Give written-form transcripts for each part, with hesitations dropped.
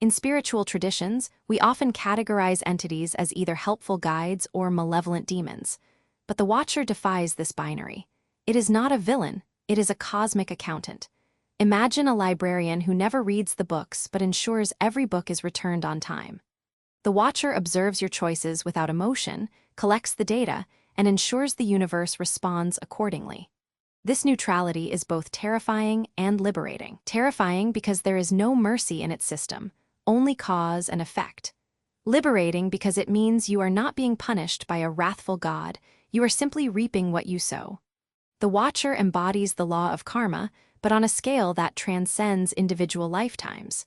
In spiritual traditions, we often categorize entities as either helpful guides or malevolent demons. But the Watcher defies this binary. It is not a villain, it is a cosmic accountant. Imagine a librarian who never reads the books but ensures every book is returned on time. The Watcher observes your choices without emotion, collects the data, and ensures the universe responds accordingly. This neutrality is both terrifying and liberating. Terrifying because there is no mercy in its system, only cause and effect. Liberating because it means you are not being punished by a wrathful God, you are simply reaping what you sow. The Watcher embodies the law of karma, but on a scale that transcends individual lifetimes.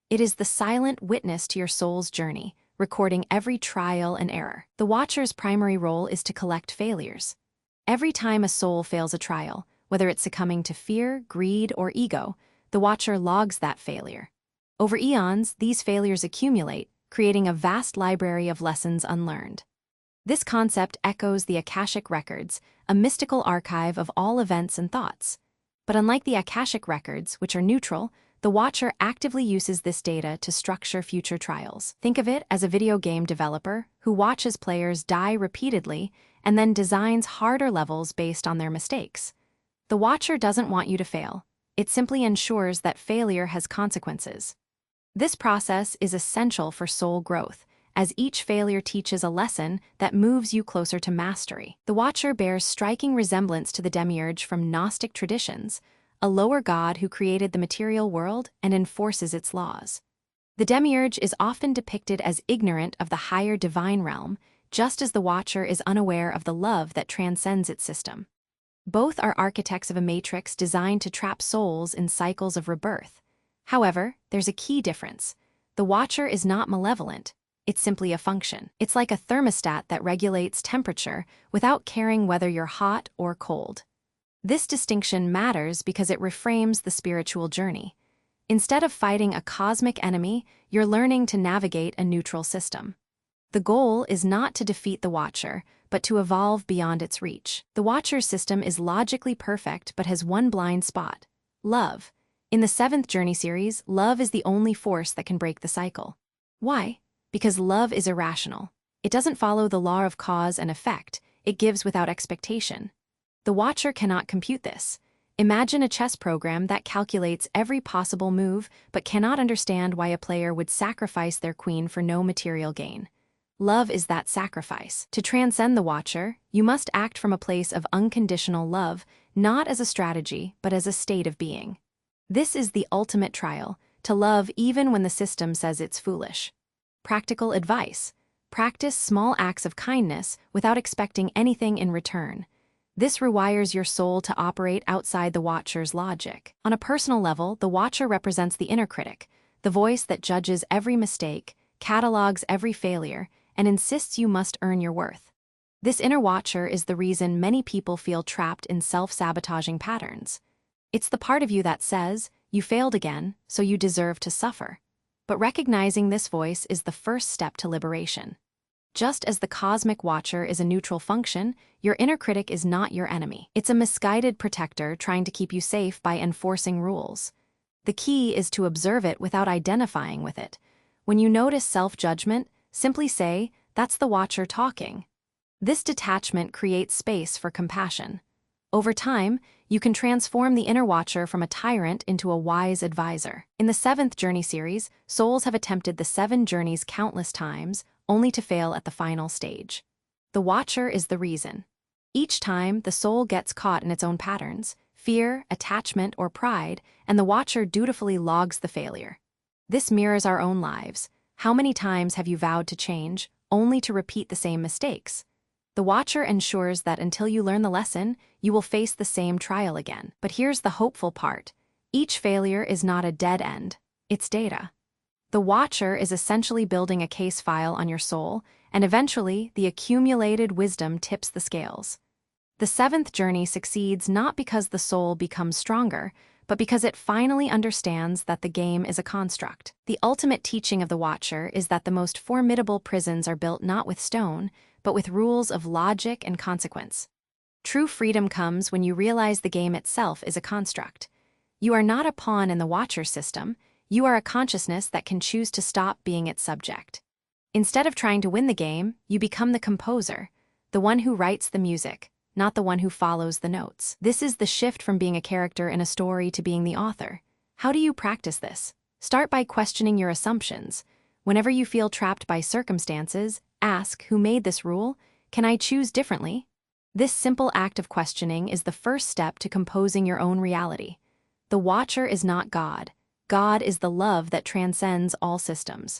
It is the silent witness to your soul's journey, recording every trial and error. The Watcher's primary role is to collect failures. Every time a soul fails a trial, whether it's succumbing to fear, greed, or ego, the Watcher logs that failure. Over eons, these failures accumulate, creating a vast library of lessons unlearned. This concept echoes the Akashic Records, a mystical archive of all events and thoughts. But unlike the Akashic Records, which are neutral, the Watcher actively uses this data to structure future trials. Think of it as a video game developer who watches players die repeatedly and then designs harder levels based on their mistakes. The Watcher doesn't want you to fail. It simply ensures that failure has consequences. This process is essential for soul growth, as each failure teaches a lesson that moves you closer to mastery. The Watcher bears striking resemblance to the Demiurge from Gnostic traditions, a lower god who created the material world and enforces its laws. The Demiurge is often depicted as ignorant of the higher divine realm, just as the Watcher is unaware of the love that transcends its system. Both are architects of a matrix designed to trap souls in cycles of rebirth. However, there's a key difference. The Watcher is not malevolent. It's simply a function. It's like a thermostat that regulates temperature without caring whether you're hot or cold. This distinction matters because it reframes the spiritual journey. Instead of fighting a cosmic enemy, you're learning to navigate a neutral system. The goal is not to defeat the Watcher, but to evolve beyond its reach. The Watcher's system is logically perfect but has one blind spot: love. In the 7th Journey series, love is the only force that can break the cycle. Why? Because love is irrational. It doesn't follow the law of cause and effect, it gives without expectation. The Watcher cannot compute this. Imagine a chess program that calculates every possible move but cannot understand why a player would sacrifice their queen for no material gain. Love is that sacrifice. To transcend the Watcher, you must act from a place of unconditional love, not as a strategy, but as a state of being. This is the ultimate trial, to love even when the system says it's foolish. Practical advice: practice small acts of kindness without expecting anything in return. This rewires your soul to operate outside the Watcher's logic. On a personal level, the Watcher represents the inner critic, the voice that judges every mistake, catalogs every failure, and insists you must earn your worth. This inner Watcher is the reason many people feel trapped in self-sabotaging patterns. It's the part of you that says, you failed again, so you deserve to suffer. But recognizing this voice is the first step to liberation. Just as the cosmic Watcher is a neutral function, your inner critic is not your enemy. It's a misguided protector trying to keep you safe by enforcing rules. The key is to observe it without identifying with it. When you notice self-judgment, simply say, "That's the Watcher talking." This detachment creates space for compassion. Over time, you can transform the inner Watcher from a tyrant into a wise advisor. In the 7th Journey series, souls have attempted the 7 journeys countless times, only to fail at the final stage. The Watcher is the reason. Each time, the soul gets caught in its own patterns, fear, attachment, or pride, and the Watcher dutifully logs the failure. This mirrors our own lives. How many times have you vowed to change, only to repeat the same mistakes? The Watcher ensures that until you learn the lesson, you will face the same trial again. But here's the hopeful part. Each failure is not a dead end, it's data. The Watcher is essentially building a case file on your soul, and eventually, the accumulated wisdom tips the scales. The 7th journey succeeds not because the soul becomes stronger, but because it finally understands that the game is a construct. The ultimate teaching of the Watcher is that the most formidable prisons are built not with stone, but with rules of logic and consequence. True freedom comes when you realize the game itself is a construct. You are not a pawn in the Watcher system, You are a consciousness that can choose to stop being its subject. Instead of trying to win the game, you become the composer, the one who writes the music, not the one who follows the notes. This is the shift from being a character in a story to being the author. How do you practice this? Start by questioning your assumptions. Whenever you feel trapped by circumstances, ask, who made this rule? Can I choose differently? This simple act of questioning is the first step to composing your own reality. The Watcher is not God. God is the love that transcends all systems.